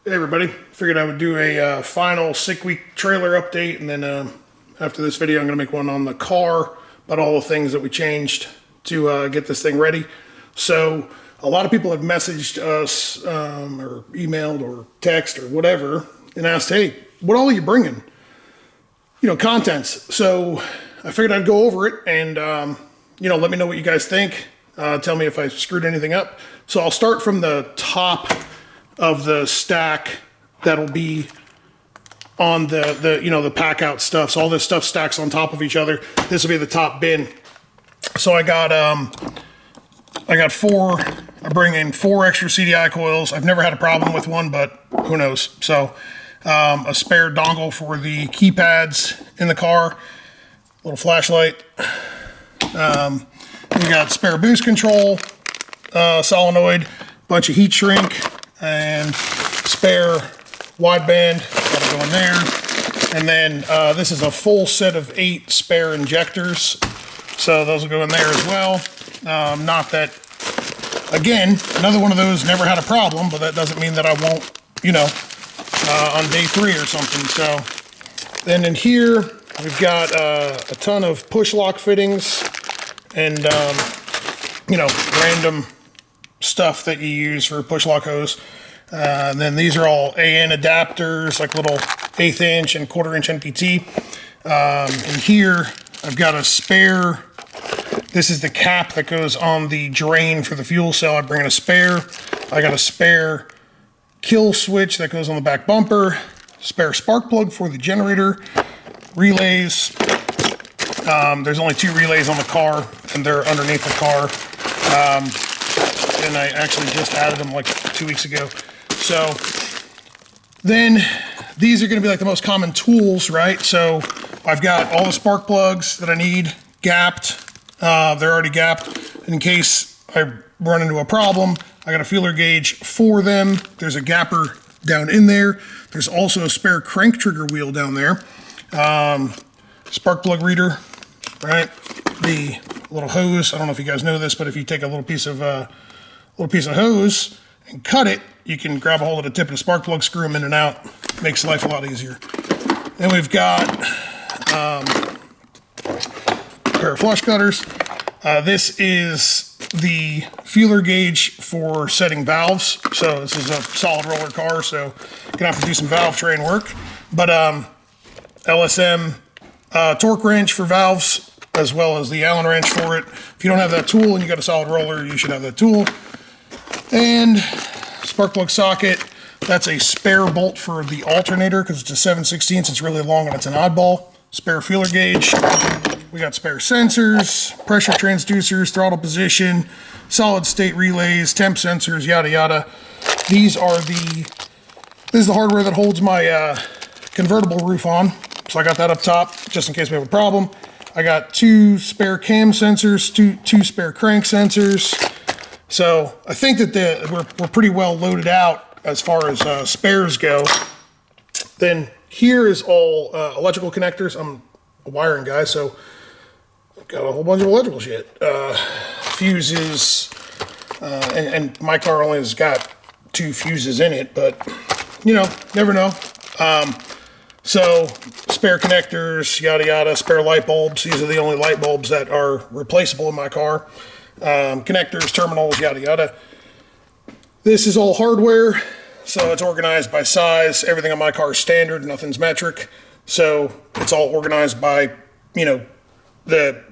Hey everybody, figured I would do a final 6-week trailer update, and then after this video I'm going to make one on the car about all the things that we changed to get this thing ready. So a lot of people have messaged us or emailed or text or whatever and asked, hey, what all are you bringing? You know, contents. So I figured I'd go over it and let me know what you guys think. Tell me if I screwed anything up. So I'll start from the top of the stack that'll be on the pack out stuff. So all this stuff stacks on top of each other. This will be the top bin. So I got four. I bring in 4 extra CDI coils. I've never had a problem with one, but who knows? So a spare dongle for the keypads in the car, little flashlight. We got spare boost control, solenoid, bunch of heat shrink, and spare wideband that'll go in there. And then this is a full set of 8 spare injectors, so those will go in there as well. Not that, again, another one of those never had a problem, but that doesn't mean that I won't, on day 3 or something. So then in here we've got a ton of push lock fittings and random stuff that you use for push lock hose. And then these are all AN adapters, like little 1/8 inch and 1/4 inch NPT. And here I've got a spare. This is the cap that goes on the drain for the fuel cell. I bring in a spare. I got a spare kill switch that goes on the back bumper, spare spark plug for the generator, relays. There's only 2 relays on the car, and they're underneath the car. And I actually just added them like 2 weeks ago. So then these are going to be like the most common tools, right? So I've got all the spark plugs that I need gapped. They're already gapped. In case I run into a problem, I got a feeler gauge for them. There's a gapper down in there. There's also a spare crank trigger wheel down there. Spark plug reader, right? The little hose. I don't know if you guys know this, but if you take a little piece of hose and cut it, you can grab a hold of the tip of the spark plug, screw them in and out. Makes life a lot easier. Then we've got a pair of flush cutters. This is the feeler gauge for setting valves. So this is a solid roller car, so you're gonna have to do some valve train work. But LSM torque wrench for valves, as well as the Allen wrench for it. If you don't have that tool and you got a solid roller, you should have that tool. And spark plug socket. That's a spare bolt for the alternator because it's a 7/16. It's really long and it's an oddball. Spare feeler gauge. We got spare sensors, pressure transducers, throttle position, solid state relays, temp sensors, yada yada. This is the hardware that holds my convertible roof on. So I got that up top just in case we have a problem. I got 2 spare cam sensors, two spare crank sensors. So I think that we're pretty well loaded out as far as spares go. Then here is all electrical connectors. I'm a wiring guy, so I've got a whole bunch of electrical shit. Fuses, and my car only has got 2 fuses in it, but never know. So spare connectors, yada yada, spare light bulbs. These are the only light bulbs that are replaceable in my car. Connectors, terminals, yada yada. This is all hardware, so it's organized by size. Everything on my car is standard, nothing's metric. So it's all organized by, the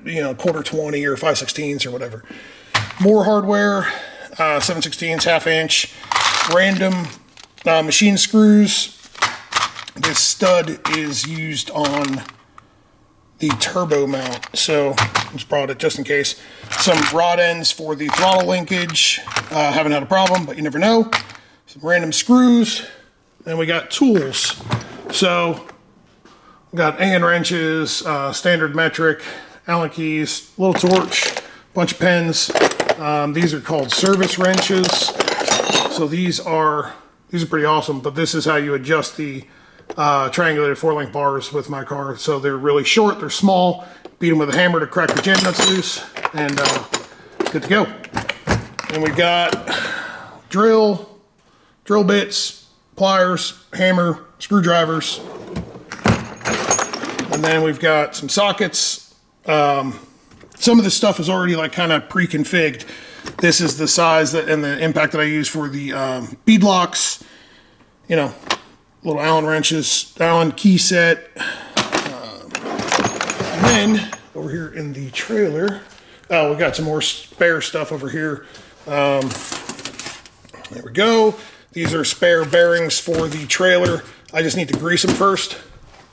1/4 20 or 5/16 or whatever. More hardware, 7/16, 1/2 inch, random machine screws. This stud is used on the turbo mount, so I just brought it just in case. Some rod ends for the throttle linkage. Haven't had a problem, but you never know. Some random screws. And we got tools. So we got AN wrenches, standard metric, Allen keys, little torch, bunch of pens. These are called service wrenches. So these are pretty awesome, but this is how you adjust the triangulated 4-link bars with my car. So they're really short, they're small. Beat them with a hammer to crack the jam nuts loose, and good to go. And we've got drill bits, pliers, hammer, screwdrivers. And then we've got some sockets. Some of this stuff is already like kind of pre-configured. This is the size that and the impact that I use for the bead locks. You know, little Allen wrenches, Allen key set. And then over here in the trailer, we got some more spare stuff over here. There we go. These are spare bearings for the trailer. I just need to grease them first.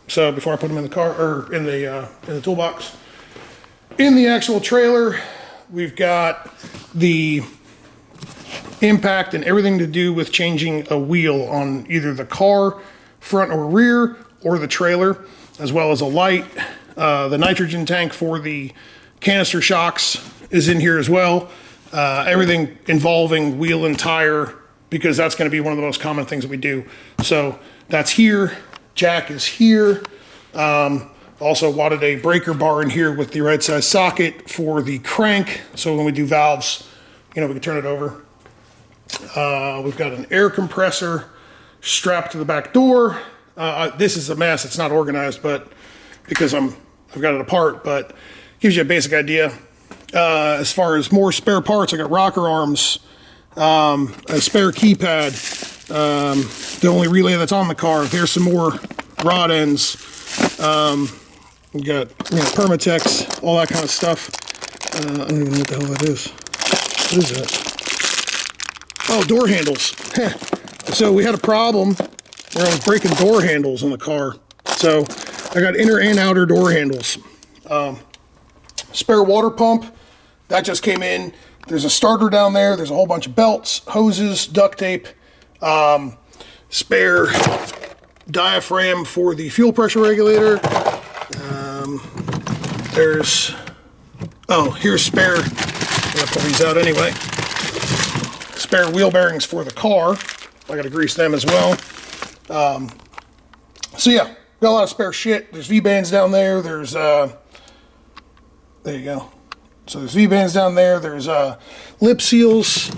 So before I put them in the car or in the toolbox. In the actual trailer, we've got the impact and everything to do with changing a wheel on either the car, front or rear, or the trailer, as well as a light. The nitrogen tank for the canister shocks is in here as well. Everything involving wheel and tire, because that's going to be one of the most common things that we do. So that's here. Jack is here. Also wanted a breaker bar in here with the right size socket for the crank. So when we do valves, you know, we can turn it over. We've got an air compressor strapped to the back door. This is a mess. It's not organized, but because I've got it apart, but gives you a basic idea. As far as more spare parts, I got rocker arms, a spare keypad, the only relay that's on the car. There's some more rod ends. We got, you know, Permatex, all that kind of stuff. I don't even know what the hell that is. What is that? Oh, door handles. So we had a problem where I was breaking door handles in the car. So I got inner and outer door handles. Spare water pump, that just came in. There's a starter down there. There's a whole bunch of belts, hoses, duct tape, spare diaphragm for the fuel pressure regulator. Here's spare, I'm gonna pull these out anyway. Spare wheel bearings for the car. I gotta grease them as well. So yeah, got a lot of spare shit. There's V-bands down there. There's, there you go. So there's V-bands down there. There's lip seals.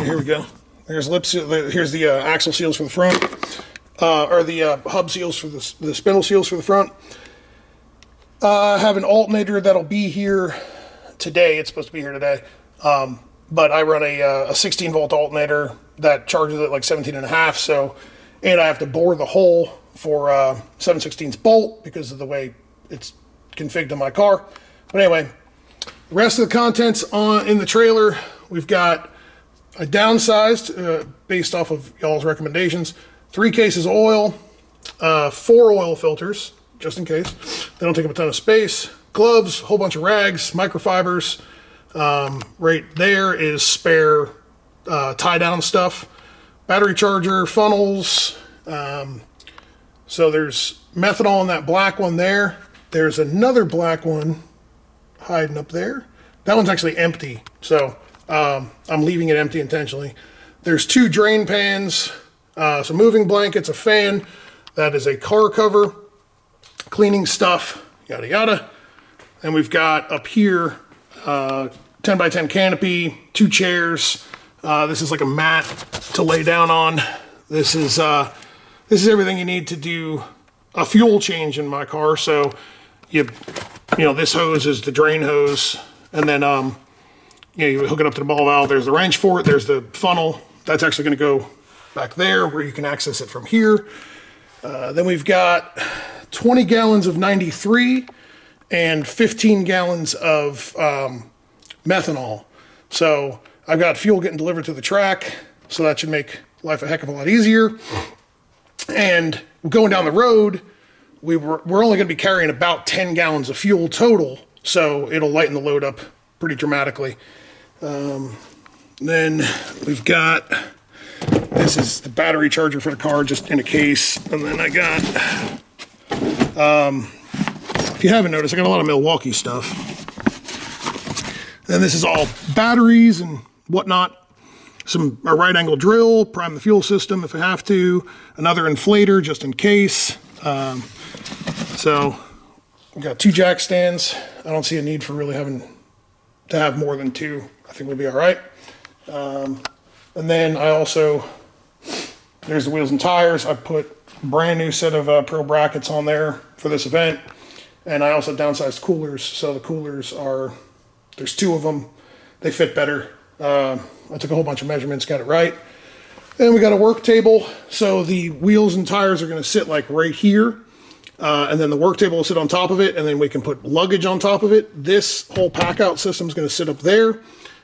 Here we go. There's lip seal. Here's the axle seals for the front, or the hub seals for the spindle seals for the front. I have an alternator that'll be here today. It's supposed to be here today. But I run a 16 volt alternator that charges at like 17.5. So, and I have to bore the hole for 7/16 bolt because of the way it's configured in my car. But anyway, the rest of the contents in the trailer, we've got a downsized, based off of y'all's recommendations, 3 cases of oil, 4 oil filters, just in case. They don't take up a ton of space. Gloves, a whole bunch of rags, microfibers. Right there is spare tie-down stuff. Battery charger, funnels. So there's methanol in that black one there. There's another black one hiding up there. That one's actually empty, so I'm leaving it empty intentionally. There's 2 drain pans, some moving blankets, a fan. That is a car cover, cleaning stuff, yada yada. And we've got up here 10 by 10 canopy, 2 chairs. This is like a mat to lay down on. This is everything you need to do a fuel change in my car. So you know, this hose is the drain hose, and then you hook it up to the ball valve. There's the wrench for it. There's the funnel. That's actually going to go back there where you can access it from here. Then we've got 20 gallons of 93 and 15 gallons of methanol. So I've got fuel getting delivered to the track, so that should make life a heck of a lot easier. And going down the road, we're only going to be carrying about 10 gallons of fuel total, so it'll lighten the load up pretty dramatically. Then we've got, this is the battery charger for the car, just in a case. And then I got, if you haven't noticed, I got a lot of Milwaukee stuff. Then this is all batteries and whatnot. A right angle drill, prime the fuel system if I have to. Another inflator just in case. So we've got 2 jack stands. I don't see a need for really having to have more than 2. I think we'll be all right. And then I also There's the wheels and tires. I put a brand new set of Pro brackets on there for this event. And I also downsized coolers. So the coolers are, there's 2 of them. They fit better. I took a whole bunch of measurements, got it right. Then we got a work table. So the wheels and tires are going to sit like right here. And then the work table will sit on top of it. And then we can put luggage on top of it. This whole pack out system is going to sit up there.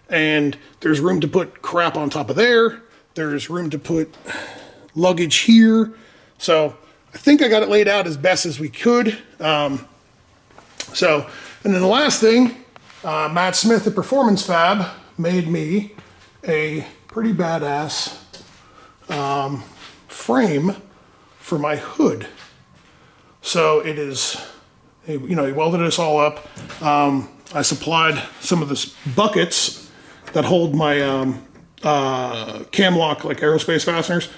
And there's room to put crap on top of there. There's room to put luggage here. So I think I got it laid out as best as we could. And then the last thing, Matt Smith at Performance Fab made me a pretty badass frame for my hood. So it is, he welded this all up. I supplied some of the buckets that hold my cam lock, like aerospace fasteners.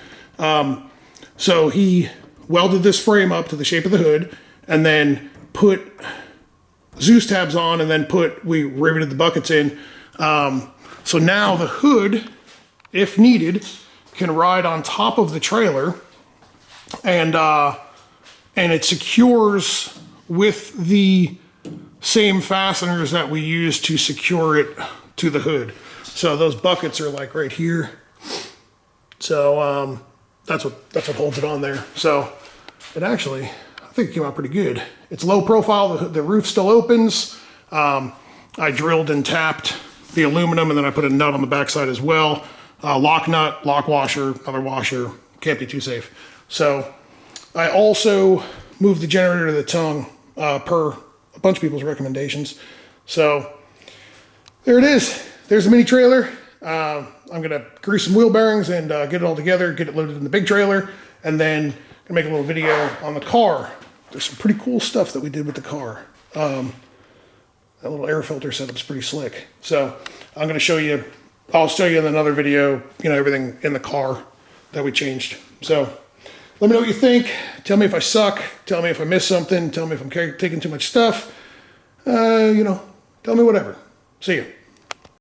So he welded this frame up to the shape of the hood and then put Zeus tabs on, and then we riveted the buckets in. So now the hood, if needed, can ride on top of the trailer, and it secures with the same fasteners that we use to secure it to the hood. So those buckets are like right here. So that's what holds it on there. So it actually, I think it came out pretty good. It's low profile, the roof still opens. I drilled and tapped the aluminum, and then I put a nut on the backside as well. Lock nut, lock washer, another washer, can't be too safe. So I also moved the generator to the tongue per a bunch of people's recommendations. So there it is. There's the mini trailer. I'm gonna grease some wheel bearings and get it all together, get it loaded in the big trailer, and then gonna make a little video on the car. There's some pretty cool stuff that we did with the car. That little air filter setup's pretty slick. So I'm gonna show you, I'll show you in another video, everything in the car that we changed. So let me know what you think. Tell me if I suck. Tell me if I missed something. Tell me if I'm taking too much stuff. Tell me whatever. See you.